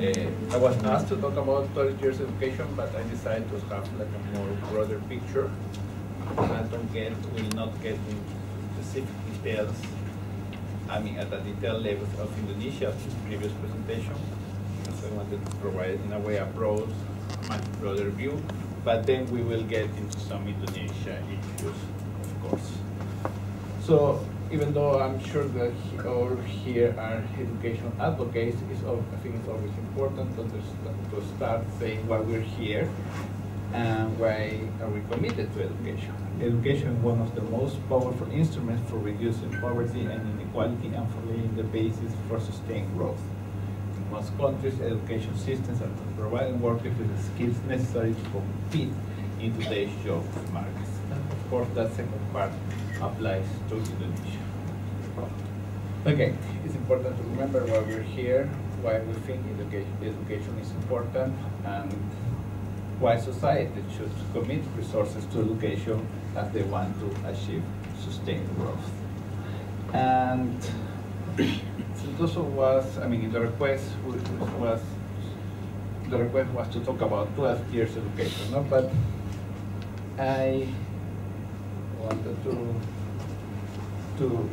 I was asked to talk about 12 years education, but I decided to have like a more broader picture. I will not get into specific details, I mean at the detailed level of Indonesia, previous presentation, because I wanted to provide in a way a much broader view, but then we will get into some Indonesia issues, of course. So even though I'm sure that all here are education advocates, I think it's always important to start saying why we're here and why are we committed to education. Education is one of the most powerful instruments for reducing poverty and inequality and for laying the basis for sustained growth. In most countries, education systems are providing workers with the skills necessary to compete in today's job markets. And of course, that second part applies to Indonesia. Okay, it's important to remember why we're here, why we think education is important, and why society should commit resources to education as they want to achieve sustained growth. And it also was, I mean, the request was to talk about 12 years education, no? But I wanted to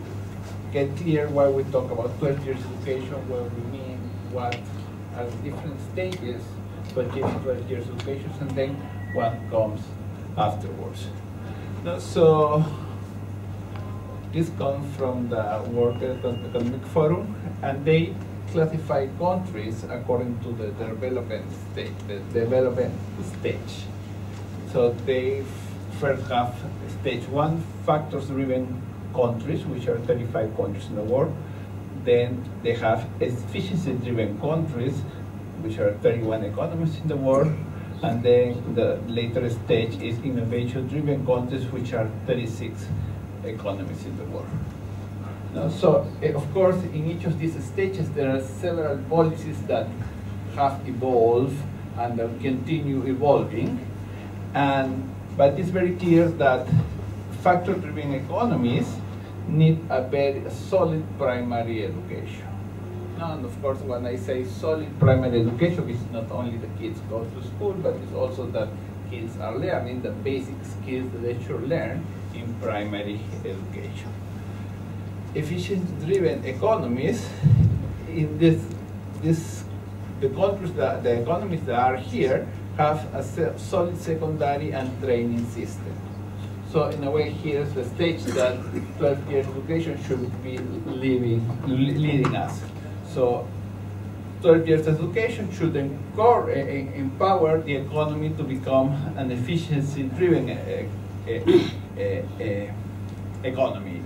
get clear why we talk about 12 years education, what we mean, what are the different stages to achieving 12 years education, and then what comes afterwards. Now, so this comes from the World Economic Forum, and they classify countries according to the development stage. So they first have stage 1, factors-driven countries, which are 35 countries in the world. Then they have efficiency-driven countries, which are 31 economies in the world. And then the later stage is innovation-driven countries, which are 36 economies in the world. Now, so, of course, in each of these stages, there are several policies that have evolved and that continue evolving. But it's very clear that factor-driven economies need a very solid primary education. And of course, when I say solid primary education, it's not only the kids go to school, but it's also that kids are learning the basic skills that they should learn in primary education. Efficiency-driven economies, in the countries that the economies that are here have a solid secondary and training system. So in a way, here's the stage that 12 years education should be leading us. So 12 years education should empower the economy to become an efficiency-driven economy.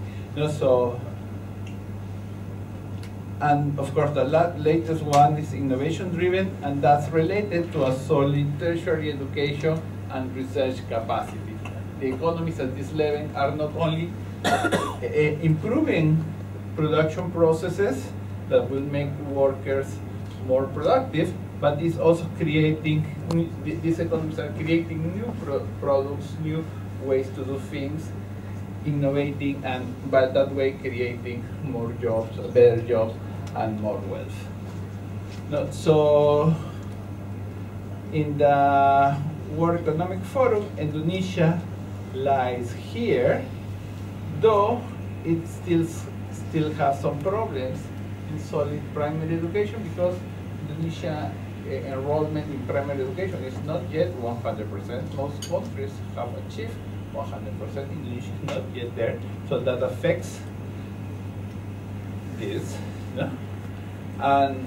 And of course, the latest one is innovation-driven, and that's related to a solid tertiary education and research capacity. The economies at this level are not only improving production processes that will make workers more productive, but it's also creating, these economies are creating new products, new ways to do things, innovating, and by that way creating more jobs, better jobs, and more wealth. Now, so in the World Economic Forum, Indonesia lies here, though it still has some problems in solid primary education, because Indonesia enrollment in primary education is not yet 100%. Most countries have achieved 100%. Indonesia is not yet there, so that affects this. No? And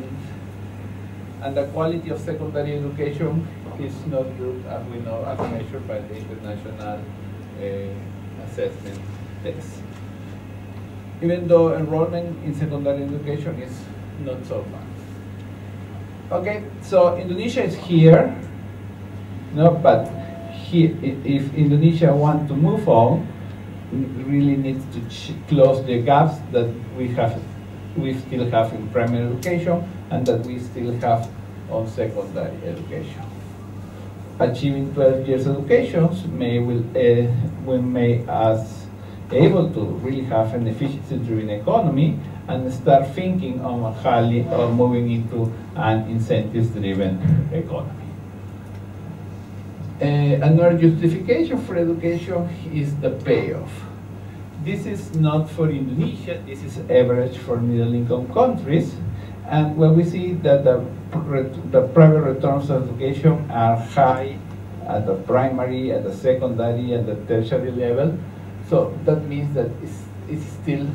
the quality of secondary education is not good, as we know, as measured by the international assessment test. Even though enrollment in secondary education is not so bad. Okay, so Indonesia is here, no, but if Indonesia wants to move on, it really needs to close the gaps that we still have in primary education and that we still have on secondary education. Achieving 12 years education will make us able to really have an efficiency-driven economy and start thinking on moving into an incentives-driven economy. Another justification for education is the payoff. This is not for Indonesia, this is average for middle-income countries. And when we see that the private returns of education are high at the primary, at the secondary, and the tertiary level, so that means that it's still,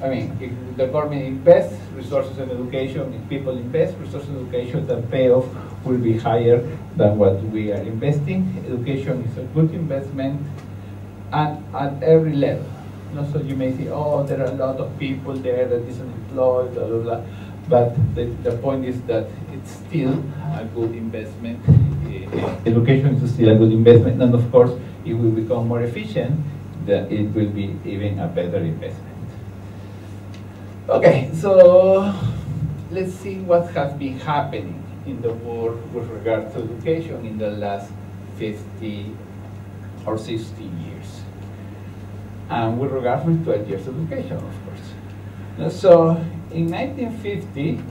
I mean, if the government invests resources in education, if people invest resources in education, the payoff will be higher than what we are investing. Education is a good investment at every level. So you may say, oh, there are a lot of people there that isn't employed, blah, blah, blah. But the point is that it's still a good investment. Education is still a good investment, and of course, it will become more efficient, that it will be even a better investment. Okay, so let's see what has been happening in the world with regard to education in the last 50 or 60 years. And with regard to 12 years of education, of course. So in 1950,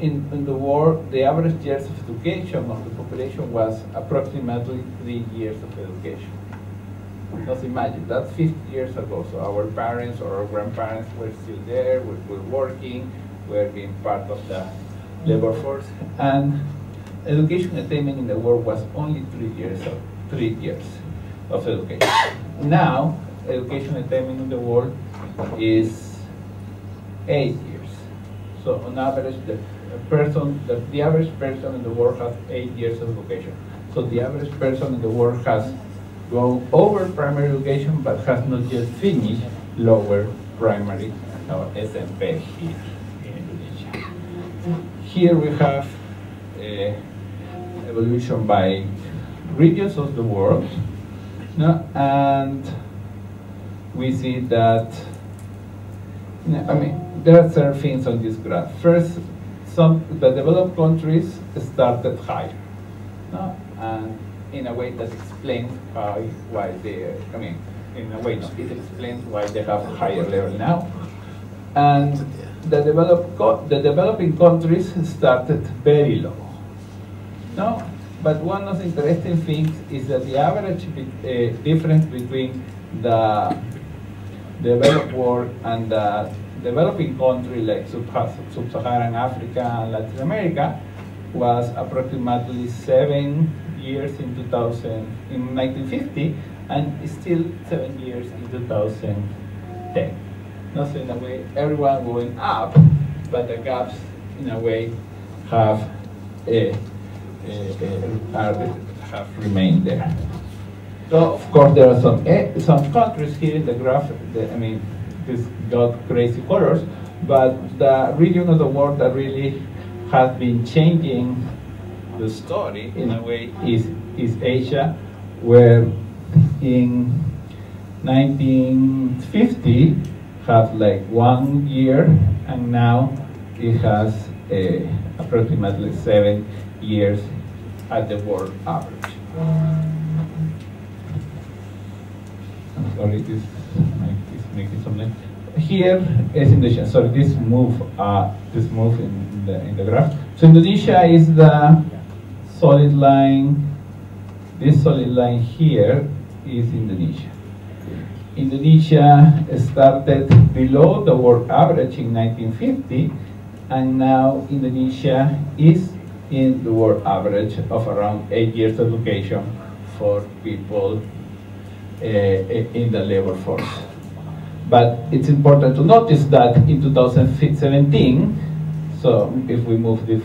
in the world, the average years of education of the population was approximately 3 years of education. Just imagine, that's 50 years ago. So our parents or our grandparents were still there, were working, were being part of the labor force, and education attainment in the world was only 3 years of education. Now, education attainment in the world is 8 years. So on average, the average person in the world has 8 years of education. So the average person in the world has gone over primary education, but has not yet finished lower primary or SMP here in Indonesia. Here we have evolution by regions of the world, and we see that, I mean, there are certain things on this graph. First, the developed countries started higher, and in a way that explains why they, I mean, in a way, no, it explains why they have a higher level now. And the developing countries started very low. No, but one of the interesting things is that the average difference between the developed world and the developing country like Sub-Saharan Africa and Latin America was approximately 7 years in 1950, and still 7 years in 2010. So in a way, everyone going up, but the gaps, in a way, have remained there. So of course, there are some countries here in the graph. I mean, this got crazy colors, but the region of the world that really has been changing the story in a way is Asia, where in 1950 had like 1 year, and now it has approximately 7 years at the world average. I'm sorry, this is making some. Here is Indonesia. Sorry, this move in the graph. So Indonesia is the solid line. This solid line here is Indonesia. Indonesia started below the world average in 1950, and now Indonesia is in the world average of around 8 years of education for people in the labor force. But it's important to notice that in 2017, so if we move this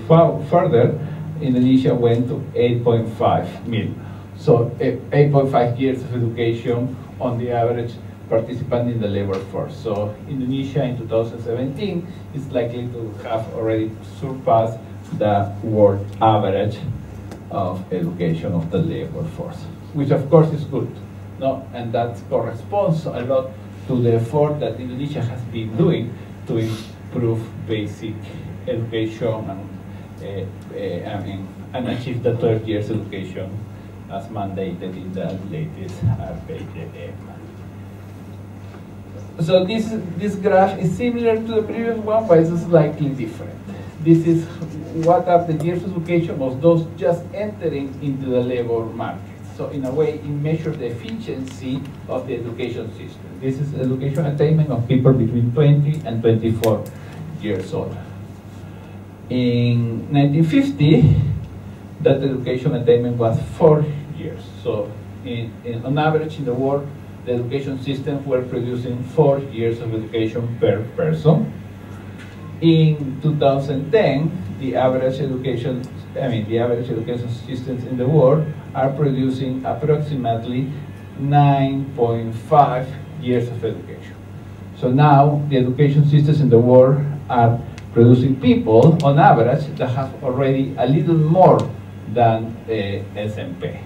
further, Indonesia went to 8.5 million. So 8.5 years of education on the average participant in the labor force. So Indonesia in 2017 is likely to have already surpassed the world average of education of the labor force, which of course is good. No? And that corresponds a lot to the effort that Indonesia has been doing to improve basic education and achieve the 12 years education as mandated in the latest RPJM. So this graph is similar to the previous one, but it's slightly different. This is what are the years of education of those just entering into the labor market. So in a way, it measures the efficiency of the education system. This is education attainment of people between 20 and 24 years old. In 1950, that education attainment was 4 years. So on average in the world, the education systems were producing 4 years of education per person. In 2010, the average education systems in the world are producing approximately 9.5 years of education. So now the education systems in the world are producing people, on average, that have already a little more than SMP.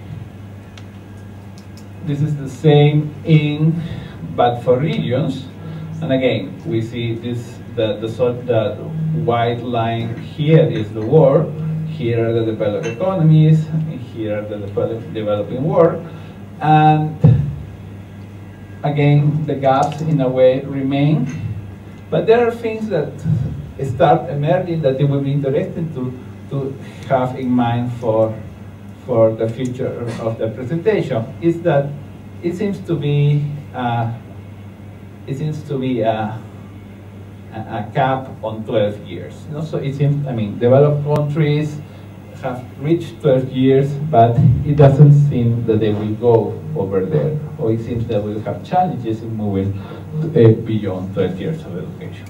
This is the same but for regions. And again, we see this, the white line here is the world, here are the developed economies, and here are the developing world. And again, the gaps in a way remain. But there are things that start emerging that it will be interesting to have in mind for the future of the presentation. Is that it seems to be a cap on 12 years. You know, so it seems, developed countries have reached 12 years, but it doesn't seem that they will go over there, or it seems that we'll have challenges in moving beyond 12 years of education.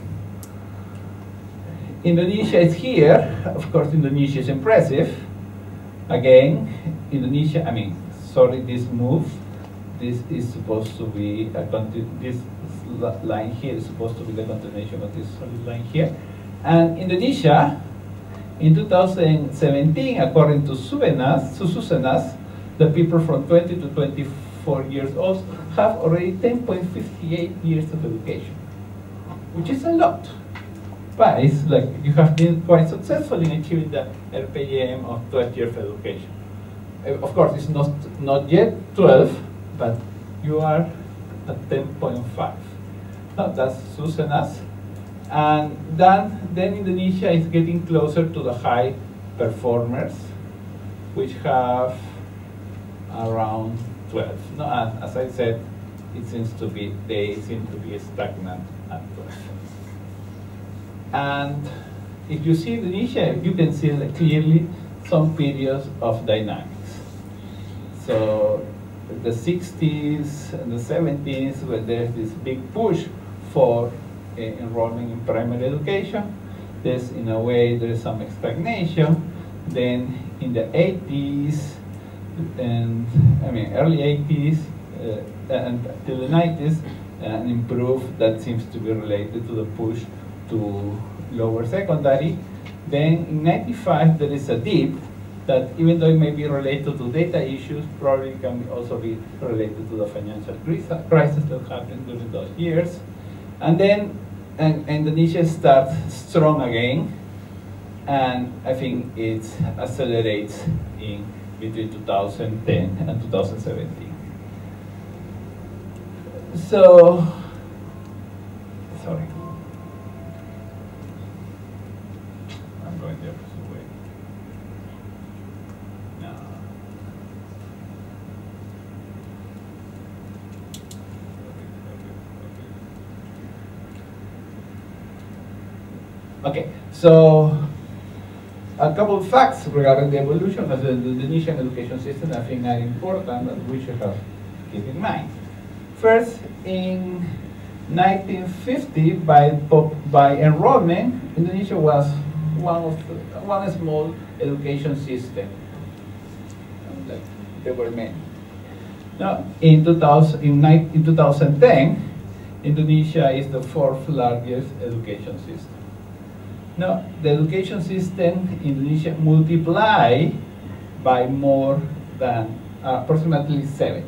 Indonesia is here. Of course, Indonesia is impressive. Again, Indonesia, this move, this is supposed to be this line here is supposed to be the continuation of this solid line here. And Indonesia, in 2017, according to Susenas, the people from 20 to 24 years old have already 10.58 years of education, which is a lot. But it's like you have been quite successful in achieving the RPM of 12 years of education. Of course, it's not yet 12, but you are at 10.5. Now, that's Susenas. And then Indonesia is getting closer to the high performers, which have around 12. No, as I said, they seem to be stagnant at 12. And if you see Indonesia, you can see clearly some periods of dynamics. So the 60s and the 70s, where there's this big push for enrollment in primary education, there's, in a way, there is some stagnation. Then in the 80s, and early 80s until the 90s, an improve that seems to be related to the push to lower secondary. Then in 95 there is a dip that, even though it may be related to data issues, probably can also be related to the financial crisis that happened during those years. And then Indonesia starts strong again, and I think it accelerates in between 2010 and 2017. So, sorry. I'm going the opposite way. No. Okay, so a couple of facts regarding the evolution of the Indonesian education system I think are important that we should have keep in mind. First, in 1950, by enrollment, Indonesia was one small education system. There were many. Now, in 2010, Indonesia is the fourth largest education system. Now, the education system in Indonesia multiply by more than approximately 70.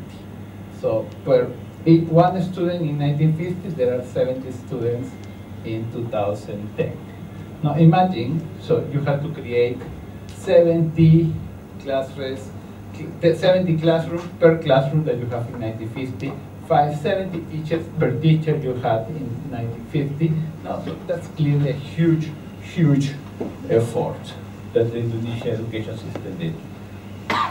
So, per one student in 1950, there are 70 students in 2010. Now, imagine, so you have to create 70 classrooms per classroom that you have in 1950 570 teachers per teacher you had in 1950. No, so that's clearly a huge, huge effort that the Indonesian education system did.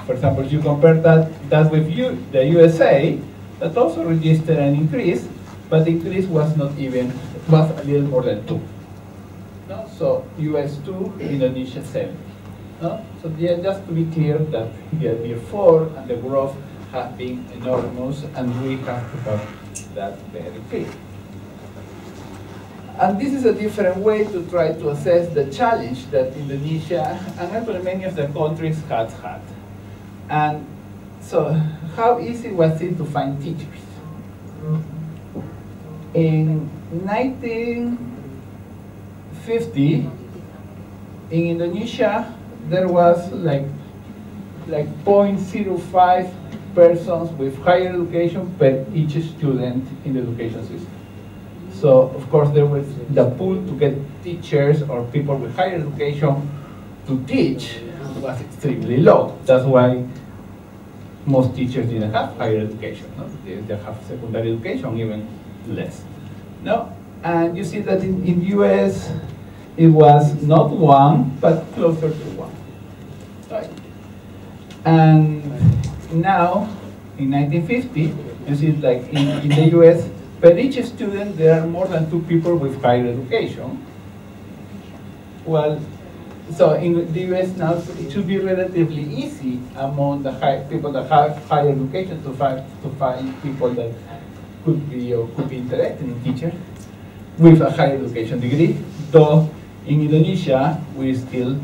For example, you compare that with the USA, that also registered an increase, but the increase was not even, was a little more than 2. No? So US 2, Indonesia 70. No? So yeah, just to be clear that the year 4 and the growth have been enormous, and we have to have that very clear. And this is a different way to try to assess the challenge that Indonesia and actually many of the countries had had. And so, how easy was it to find teachers? In 1950, in Indonesia, there was like 0.05 persons with higher education per each student in the education system. So, of course, there was the pool to get teachers or people with higher education to teach was extremely low. That's why most teachers didn't have higher education. No? They have secondary education, even less. No? And you see that in US, it was not 1, but closer to 1. Right? And now, in 1950, you see like in the US, per each student, there are more than 2 people with higher education. Well, so in the US now, it should be relatively easy among the people that have higher education to find people that could be interested in teaching with a higher education degree, though in Indonesia, we still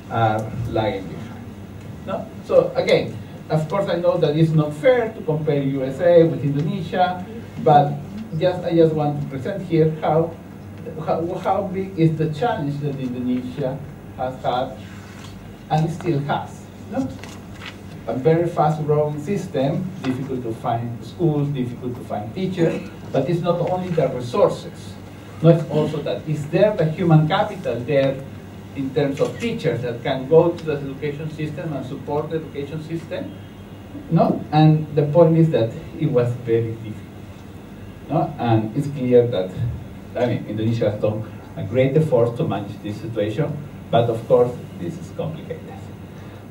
are lagging behind. No? So again, of course, I know that it's not fair to compare USA with Indonesia, but I just want to present here how big is the challenge that Indonesia has had and still has. No? A very fast-growing system, difficult to find schools, difficult to find teachers, but it's not only the resources. No, it's also that is there the human capital there in terms of teachers that can go to the education system and support the education system. No? And the point is that it was very difficult. No? And it's clear that, Indonesia has done a great effort to manage this situation, but of course, this is complicated.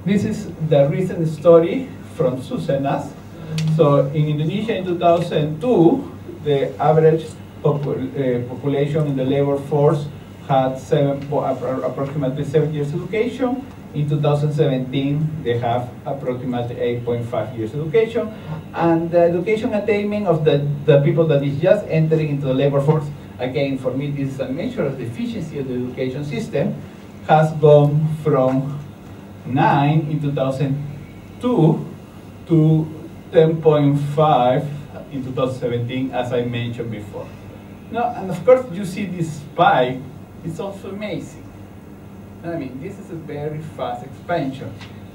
This is the recent story from Susenas. So in Indonesia in 2002, the average population in the labor force had approximately 7 years education. In 2017, they have approximately 8.5 years education. And the education attainment of the people that is just entering into the labor force, again, for me, this is a measure of the efficiency of the education system, has gone from 9 in 2002 to 10.5 in 2017, as I mentioned before. No, and of course, you see this spike. It's also amazing. This is a very fast expansion.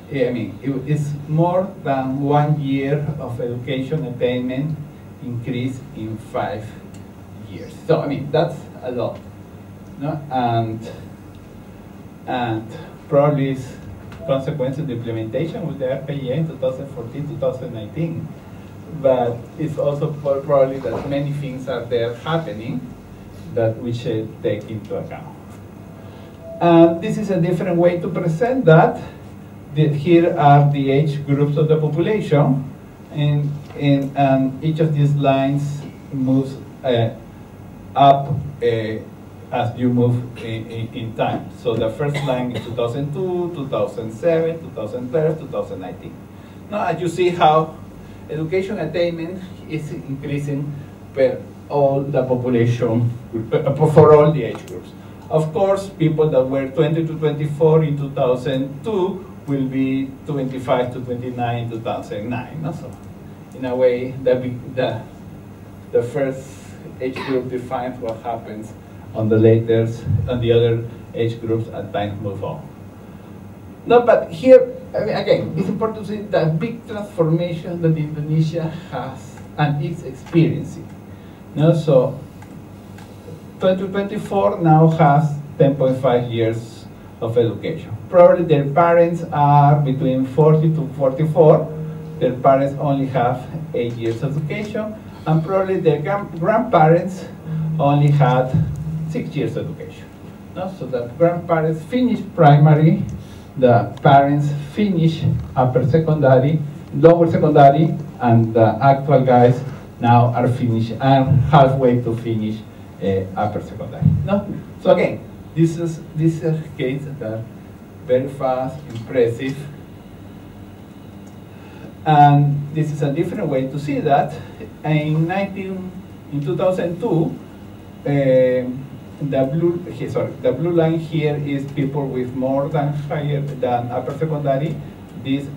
It's more than 1 year of education attainment increase in 5 years. So, that's a lot. No? And probably it's consequence of the implementation with the RPA in 2014-2019. But it's also probably that many things are there happening that we should take into account. This is a different way to present that. Here are the age groups of the population, and each of these lines moves up as you move in time. So the first line is 2002, 2007, 2012, 2019. Now, as you see how education attainment is increasing per all the population, for all the age groups. Of course, people that were 20 to 24 in 2002 will be 25 to 29 in 2009. No? So, in a way, the first age group defines what happens on the other age groups as time move on. No, but here, again, it's important to see the big transformation that Indonesia has and is experiencing. No? So, 2024 now has 10.5 years of education. Probably their parents are between 40 to 44. Their parents only have 8 years of education. and probably their grandparents only had 6 years education. No? So the grandparents finished primary, the parents finish upper secondary, lower secondary, and the actual guys now are finished and halfway to finish upper secondary. No? So again, this is case that are very fast, impressive, and this is a different way to see that. In 2002, the blue line here is people with more than higher than upper secondary. This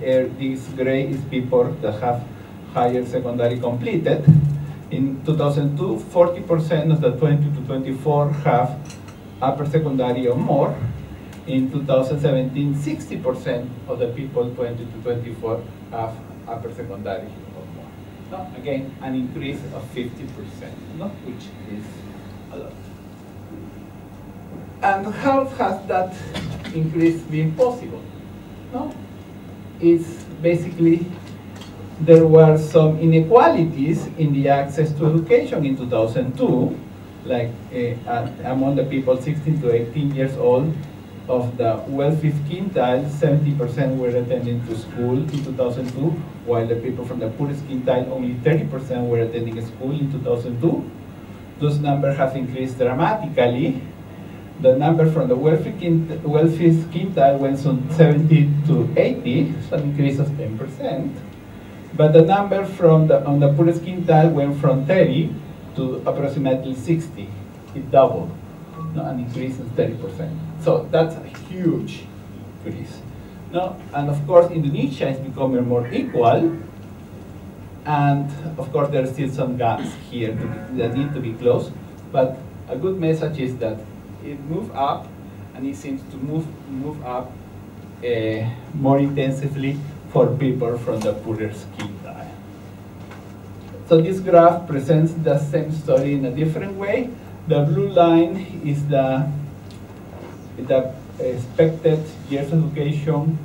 gray is people that have higher secondary completed. In 2002, 40% of the 20 to 24 have upper secondary or more. In 2017, 60% of the people 20 to 24 have upper secondary or more. No? Again, an increase of 50%, no? Which is a lot. And how has that increase been possible? No? It's basically there were some inequalities in the access to education in 2002, like among the people 16 to 18 years old. Of the wealthy quintile, 70% were attending to school in 2002, while the people from the poorest quintile, only 30% were attending school in 2002. Those numbers have increased dramatically. The number from the wealthiest quintile went from 70 to 80, so an increase of 10%. But the number from on the poorest quintile went from 30 to approximately 60. It doubled, no, an increase of 30%. So that's a huge increase. No? And of course, Indonesia is becoming more equal. And of course, there are still some gaps here that need to be closed. But a good message is that it moved up, and it seems to move up more intensively for people from the poorest quintile. So this graph presents the same story in a different way. The blue line is the expected years of education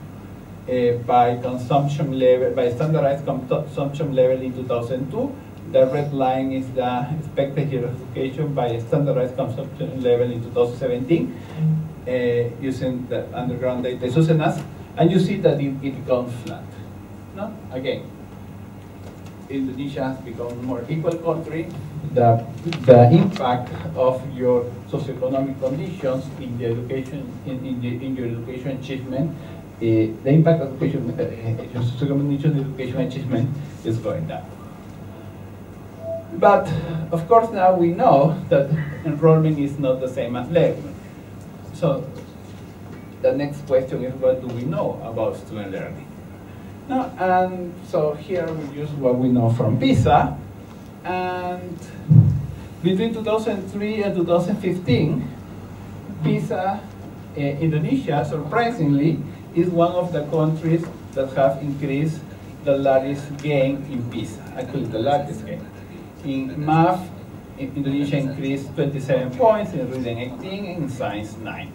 by consumption level, by standardized consumption level in 2002. The red line is the expected year of education by standardized consumption level in 2017, using the underground data SUSENAS, and you see that it becomes flat. No? Again, Indonesia has become a more equal country. The impact of your socioeconomic conditions in the education in your education achievement, the impact of education, your socioeconomic education achievement is going down. But of course, now we know that enrollment is not the same as learning. So the next question is, what do we know about student learning? No, and so here we use what we know from PISA. And between 2003 and 2015, PISA, Indonesia, surprisingly, is one of the countries that have increased the largest gain in PISA, actually the largest gain. In math, Indonesia increased 27 points, in reading 18, and in science 9.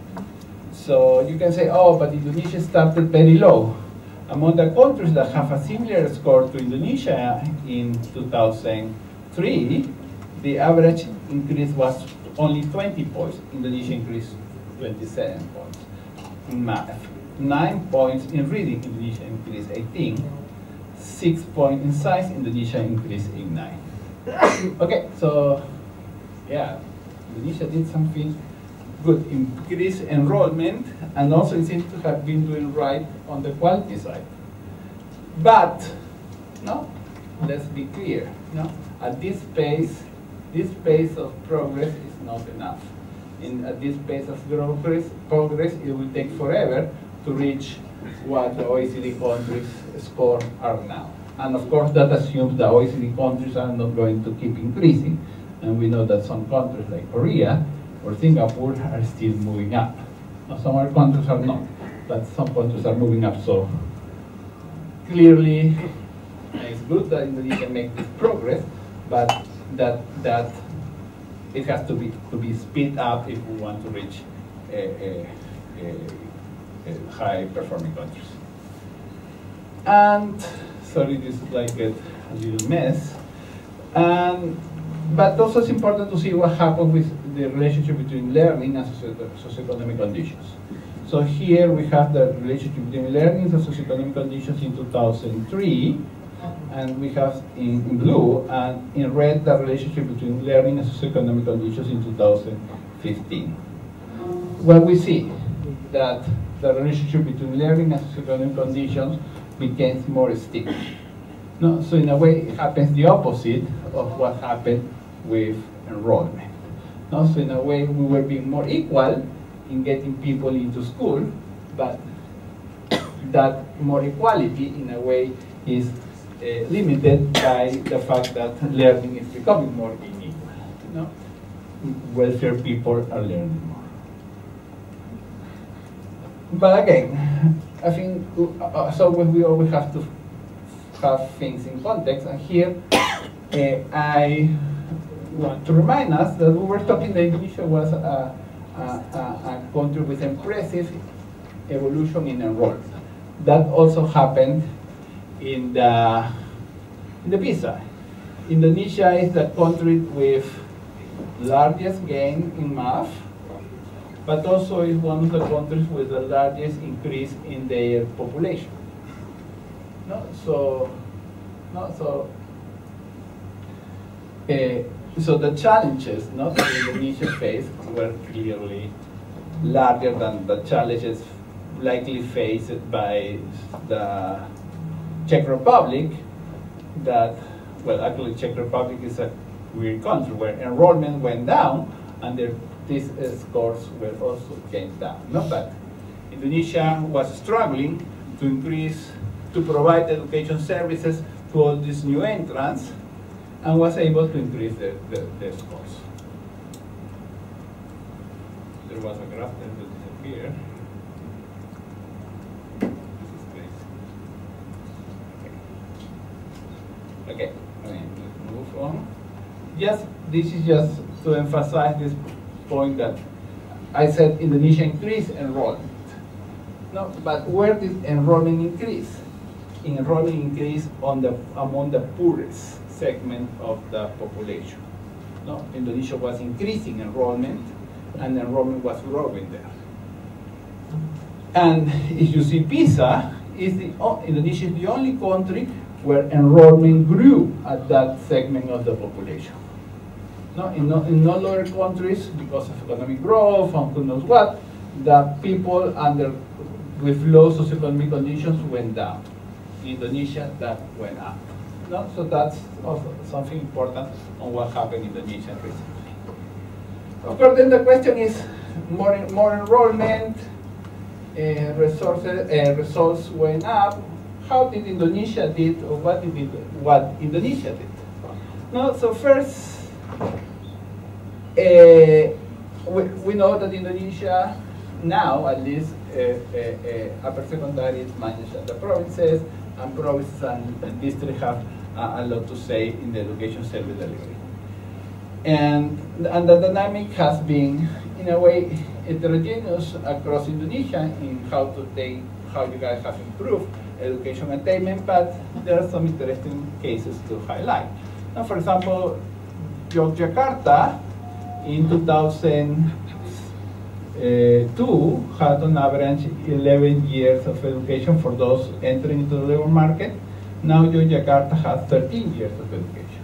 So you can say, oh, but Indonesia started very low. Among the countries that have a similar score to Indonesia in 2003, the average increase was only 20 points. Indonesia increased 27 points in math. 9 points in reading, Indonesia increased 18. 6 points in science, Indonesia increased in 9. Okay, so yeah, Indonesia did something good, increase enrollment, and also it seems to have been doing right on the quality side. But no, let's be clear. No, at this pace of progress is not enough. At this pace of progress, it will take forever to reach what the OECD countries score are now. And of course, that assumes the OECD countries are not going to keep increasing. And we know that some countries like Korea or Singapore are still moving up. Now, some other countries are not, but some countries are moving up. So clearly, it's good that Indonesia make this progress, but that it has to be speed up if we want to reach high-performing countries. And sorry, this is like a little mess. But also it's important to see what happened with the relationship between learning and socioeconomic conditions. So here we have the relationship between learning and socioeconomic conditions in 2003, and we have in blue, and in red the relationship between learning and socioeconomic conditions in 2015. Well, we see that the relationship between learning and socioeconomic conditions becomes more sticky. No? So in a way, it happens the opposite of what happened with enrollment. No? So in a way, we were being more equal in getting people into school, but that more equality, in a way, is limited by the fact that learning is becoming more unequal. No? Wealthier people are learning more. But again, I think, so we always have to have things in context, and here I want to remind us that we were talking that Indonesia was a country with impressive evolution in enrollment. That also happened in the PISA. Indonesia is the country with largest gain in math, but also is one of the countries with the largest increase in their population. No? So the challenges that Indonesia faced were clearly larger than the challenges likely faced by the Czech Republic. That, well, actually Czech Republic is a weird country where enrollment went down and these scores were also came down. No, but Indonesia was struggling to provide education services to all these new entrants, and was able to increase their scores. There was a graph that disappeared. This is crazy. Okay, let's move on. Yes, this is just to emphasize this point that I said Indonesia increased enrollment. No, but where did enrollment increase? Enrollment increased among the poorest segment of the population. No, Indonesia was increasing enrollment, and enrollment was growing there. And if you see PISA, Indonesia is the only country where enrollment grew at that segment of the population. No, in all other countries, because of economic growth and who knows what, the people with low socioeconomic conditions went down. In Indonesia, that went up. No? So that's also something important on what happened in Indonesia recently. Of course, then the question is more enrollment, results went up. How did Indonesia did, or what Indonesia did? No, so first, we know that Indonesia now, at least, upper secondary is managed at the provinces, and provinces and districts have a lot to say in the education service delivery. And the dynamic has been, in a way, heterogeneous across Indonesia in how you guys have improved education attainment, but there are some interesting cases to highlight. Now, for example, Jakarta in 2002 had on average 11 years of education for those entering into the labor market. Now Jakarta has 13 years of education.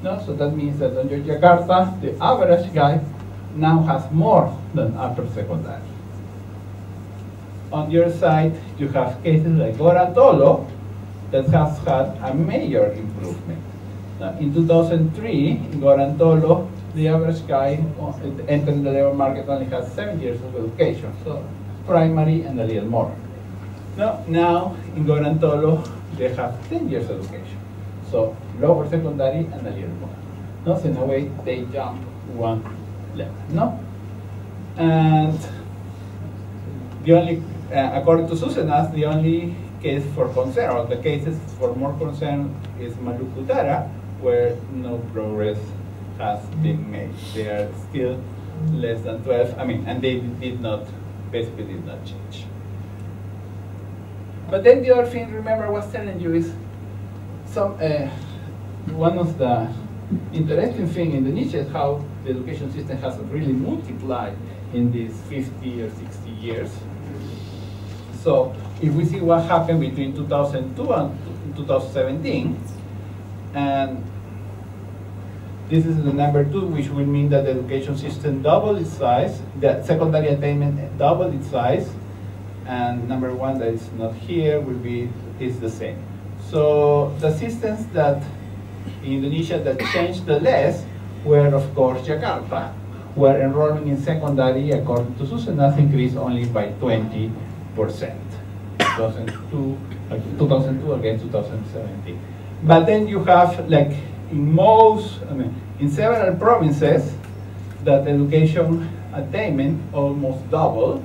No? So that means that on Jakarta, the average guy now has more than upper secondary. On your side, you have cases like Gorantolo that has had a major improvement. Now, in 2003, in Gorantolo, the average guy entering the labor market only has 7 years of education, so primary and a little more. Now, in Gorantolo, they have 10 years of education, so lower secondary and a little more. No? So in a way, they jump one level. No? And the only, according to Susenas, the only case for concern, or the cases for more concern, is Maluku Utara, where no progress has been made. They are still less than 12, and they basically did not change. But then the other thing, remember, I was telling you is one of the interesting things in Indonesia is how the education system has really multiplied in these 50 or 60 years. So if we see what happened between 2002 and 2017, and this is the number 2, which will mean that the education system doubled its size, the secondary attainment doubled its size, and number 1 that is not here is the same. So the systems that in Indonesia that changed the less were, of course, Jakarta, where enrollment in secondary, according to Susenas, increased only by 20%. 2002 against 2017. But then you have, like, in several provinces, that education attainment almost doubled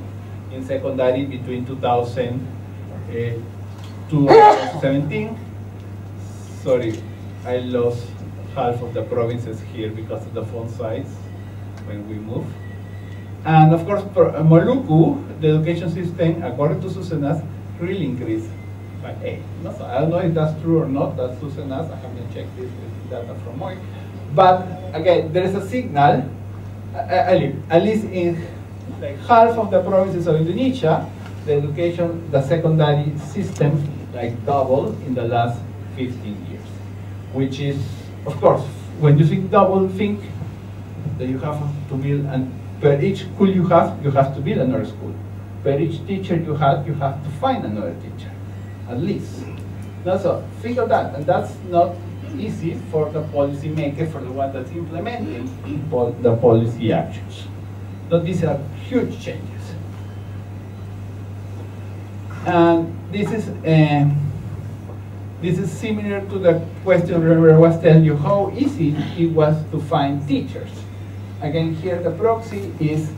in secondary between 2000 to 2017. Sorry, I lost half of the provinces here because of the font size when we move. And of course, for Maluku, the education system, according to Susenas, really increased by 8. No, so I don't know if that's true or not. That's Susenas. I haven't checked this with data from Moy. But again, there is a signal, at least in like half of the provinces of Indonesia, the secondary system like doubled in the last 15 years, which is, of course, when you think double, think that you have to build, and per each school you have to build another school. Per each teacher you have to find another teacher, at least. Now, so think of that, and that's not easy for the policymaker, for the one that's implementing the policy actions. So these are huge changes. And this is similar to the question remember I was telling you how easy it was to find teachers. Again, here the proxy is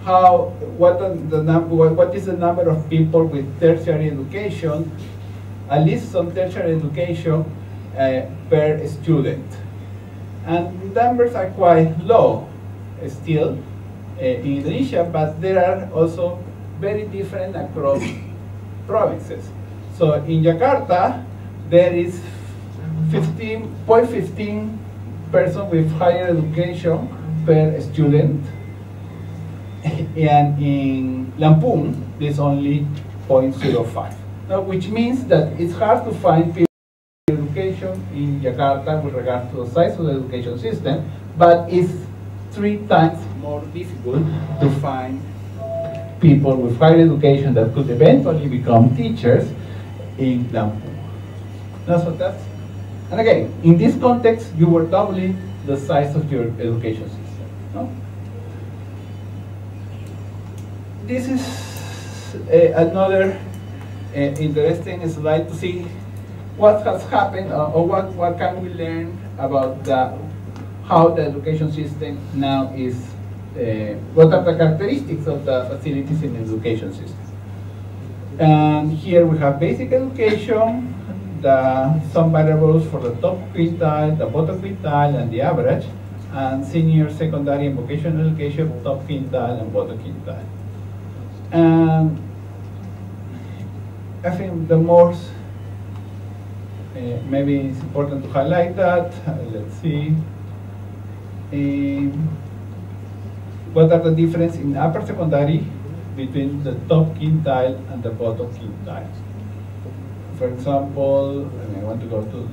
what is the number of people with tertiary education, at least some tertiary education per student. And the numbers are quite low still in Indonesia, but they are also very different across provinces. So in Jakarta, there is 15.15 persons with higher education per student, and in Lampung, there's only 0.05. Now, which means that it's hard to find people with education in Jakarta with regard to the size of the education system, but it's 3 times more difficult to find people with higher education that could eventually become teachers in Lampung. Now, so that's, and again, in this context, you were doubling the size of your education system. No? This is another interesting slide to see what has happened or what can we learn about how the education system now is, what are the characteristics of the facilities in the education system. And here we have basic education, some variables for the top quintile, the bottom quintile, and the average, and senior, secondary, and vocational education, top quintile and bottom quintile. And I think the most, maybe it's important to highlight that. Let's see. What are the differences in upper secondary between the top quintile and the bottom quintile? For example, I want to go to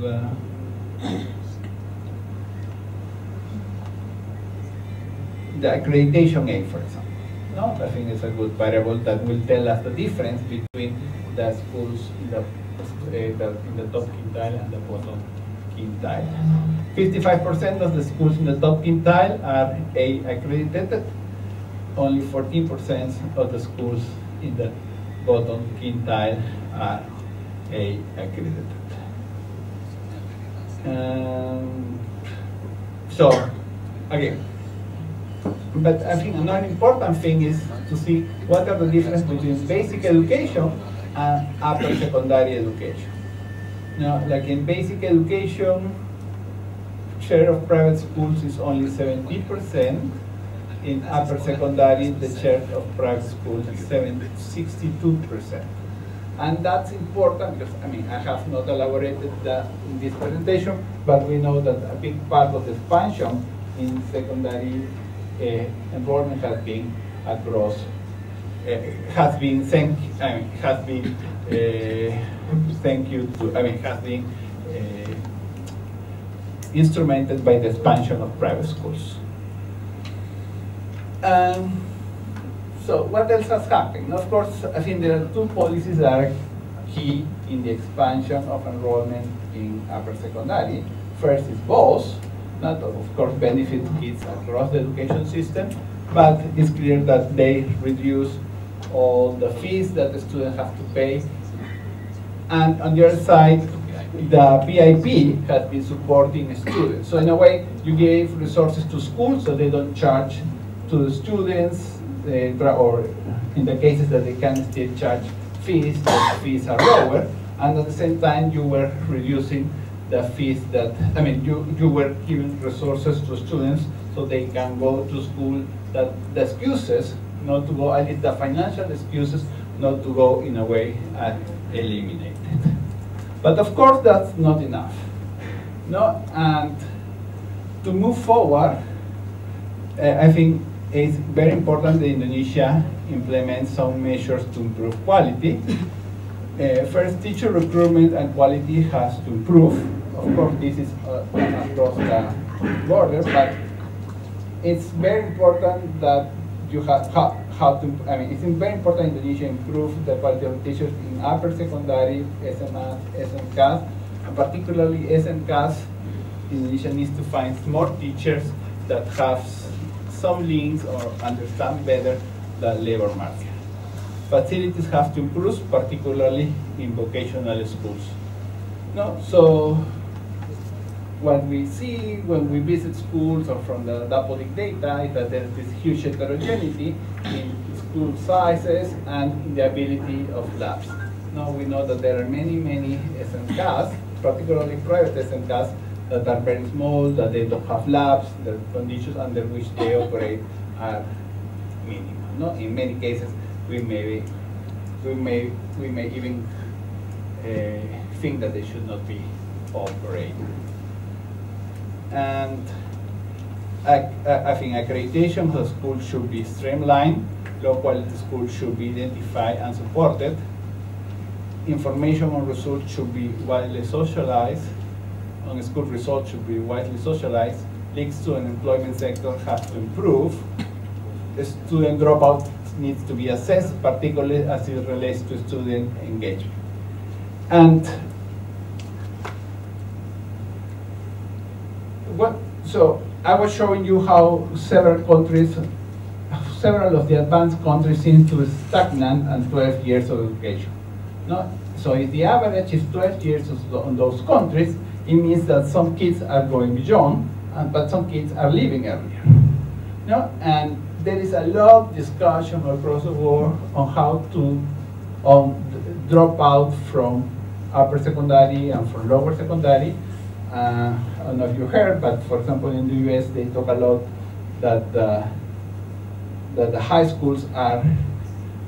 the accreditation aid, for example. No, I think it's a good variable that will tell us the difference between the schools in the top quintile and the bottom quintile. 55% of the schools in the top quintile are A accredited. Only 14% of the schools in the bottom quintile are A accredited. So, again, but I think another important thing is to see what are the differences between basic education and upper secondary education. Now, like in basic education, share of private schools is only 70%. In upper secondary, the share of private schools is 62%. And that's important because, I mean, I have not elaborated that in this presentation, but we know that a big part of the expansion in secondary enrollment has been across, has been thank you to, I mean, has been instrumented by the expansion of private schools. So what else has happened? Of course, I think there are two policies that are key in the expansion of enrollment in upper secondary. First is BOS, that of course benefits kids across the education system, but it's clear that they reduce all the fees that the students have to pay. And on the other side, the PIP has been supporting students. So in a way, you gave resources to schools so they don't charge to the students, or in the cases that they can still charge fees, the fees are lower, and at the same time you were reducing the fees that, I mean, you were giving resources to students so they can go to school, that the excuses not to go, at least the financial excuses not to go, in a way, are eliminated. But of course that's not enough. No, and to move forward, I think it's very important that Indonesia implements some measures to improve quality. First, teacher recruitment and quality has to improve. Of course, this is across the border, but it's very important that you have how to, I mean, it's very important Indonesia improve the quality of teachers in upper secondary, SMAs, SMCAS, and particularly SMCAS. Indonesia needs to find more teachers that have some links or understand better the labor market. Facilities have to improve, particularly in vocational schools. No, so what we see when we visit schools or from the public data is that there's this huge heterogeneity in school sizes and in the ability of labs. Now we know that there are many SMCAS, particularly private SMCAS, that are very small, that they don't have labs, the conditions under which they operate are minimal. No? In many cases, we may even think that they should not be operating. And I think accreditation of schools should be streamlined, low quality schools should be identified and supported, information on results should be widely socialized, on school results should be widely socialized, links to an employment sector have to improve, the student dropout needs to be assessed, particularly as it relates to student engagement. And so I was showing you how several of the advanced countries seem to be stagnant and 12 years of education. No? So if the average is 12 years on those countries, it means that some kids are going beyond, but some kids are leaving earlier. No? And there is a lot of discussion across the world on how to drop out from upper secondary and from lower secondary. I don't know if you heard, but for example in the US they talk a lot that the high schools are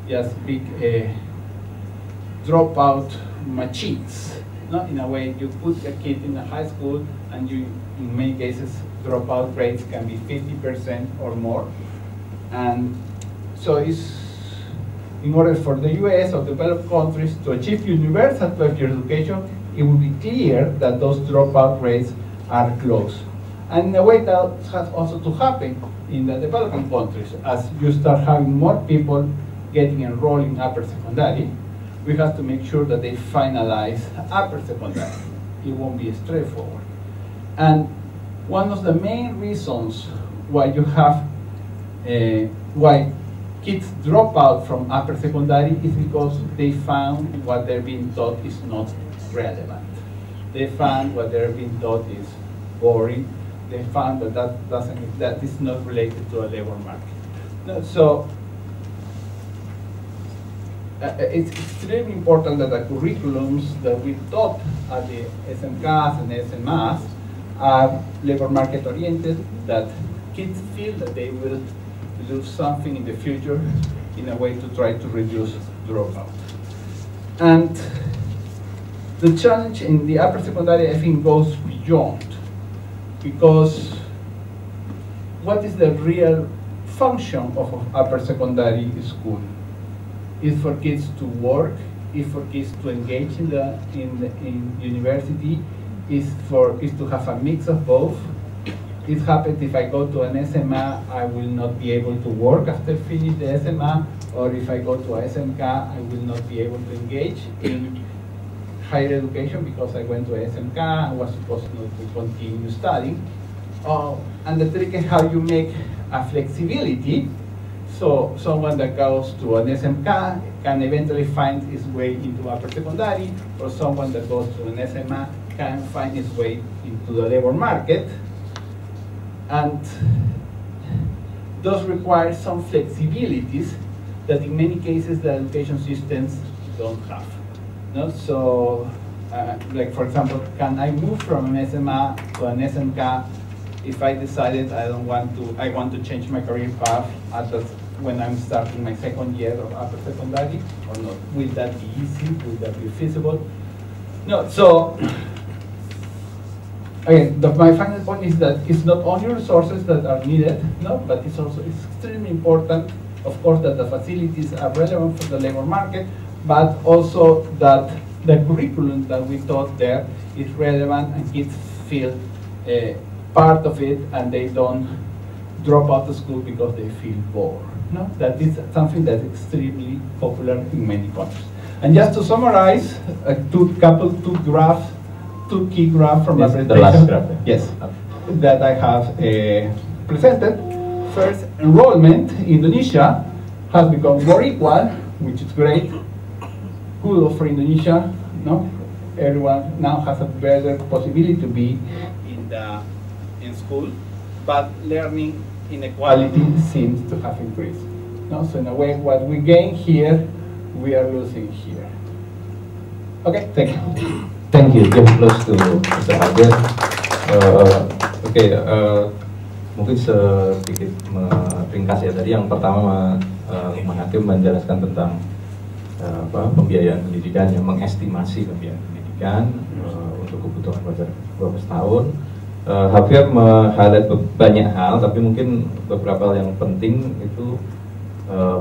just big dropout machines. No? In a way, you put a kid in a high school and you, in many cases, dropout rates can be 50% or more. And so it's, in order for the US or developed countries to achieve universal 12-year education, it would be clear that those dropout rates are close. And in a way that has also to happen in the developing countries. As you start having more people getting enrolled in upper secondary, we have to make sure that they finalize upper secondary. It won't be straightforward. And one of the main reasons why you have, why kids drop out from upper secondary is because they found what they're being taught is not relevant. They found what they're being taught is boring. They found that that is not related to a labor market. So it's extremely important that the curriculums that we taught at the SMCAS and SMAs are labor market oriented, that kids feel that they will do something in the future in a way to try to reduce dropout. And the challenge in the upper secondary, I think, goes beyond, because what is the real function of an upper secondary school? Is for kids to work, is for kids to engage in university, is to have a mix of both. It happens if I go to an SMA, I will not be able to work after finish the SMA, or if I go to a SMK, I will not be able to engage in higher education because I went to a SMK, I was supposed not to continue studying. And the trick is how you make a flexibility, so someone that goes to an SMK can eventually find its way into upper secondary, or someone that goes to an SMA can find its way into the labor market. And those require some flexibilities that in many cases the education systems don't have. No? So, like for example, can I move from an SMA to an SMK if I decided I want to change my career path when I'm starting my second year of upper secondary, or not? Will that be easy? Will that be feasible? No. So again, my final point is that it's not only resources that are needed, no, but it's also extremely important, of course, that the facilities are relevant for the labor market, but also that the curriculum that we taught there is relevant and kids feel part of it and they don't drop out of school because they feel bored. No? That is something that's extremely popular in many countries. And just to summarize, two key graphs from my presentation. The last graph. Yes, that I have presented. First, enrollment in Indonesia has become more equal, which is great. Kudos for Indonesia. No, everyone now has a better possibility to be in school, but learning inequality seems to have increased. No, so in a way, what we gain here, we are losing here. Okay, thank you. Thank you. Give close to Mr. Javier. Mungkin sedikit ringkas ya. Tadi yang pertama Lukman Hakim menjelaskan tentang pembiayaan pendidikan, yang mengestimasi pembiayaan pendidikan untuk kebutuhan pelajar 12 tahun. Javier meng-highlight banyak hal, tapi mungkin beberapa hal yang penting itu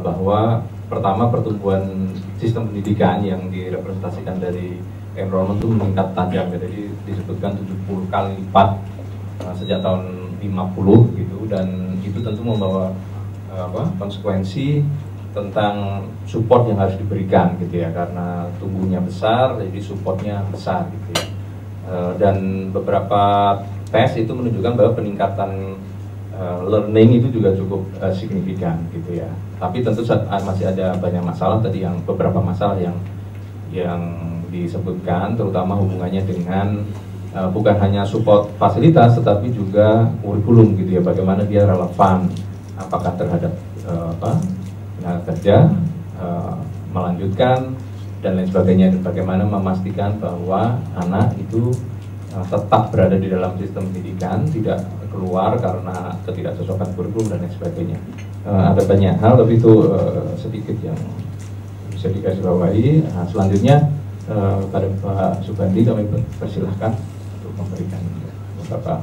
bahwa pertama, pertumbuhan sistem pendidikan yang direpresentasikan dari enrollment itu meningkat tajam, jadi disebutkan 70 kali lipat sejak tahun 50 gitu, dan itu tentu membawa konsekuensi tentang support yang harus diberikan gitu ya, karena tumbuhnya besar jadi supportnya besar gitu ya. Dan beberapa tes itu menunjukkan bahwa peningkatan learning itu juga cukup signifikan gitu ya. Tapi tentu masih ada banyak masalah tadi, yang beberapa masalah yang disebutkan, terutama hubungannya dengan bukan hanya support fasilitas tetapi juga kurikulum gitu ya, bagaimana dia relevan, apakah terhadap tenaga kerja, melanjutkan dan lain sebagainya, dan bagaimana memastikan bahwa anak itu tetap berada di dalam sistem pendidikan, tidak keluar karena ketidakcocokan kurikulum dan lain sebagainya. Ada banyak hal, tapi itu sedikit yang bisa dikasih bawahi. Nah, selanjutnya pada Pak Subandi kami persilahkan untuk memberikan beberapa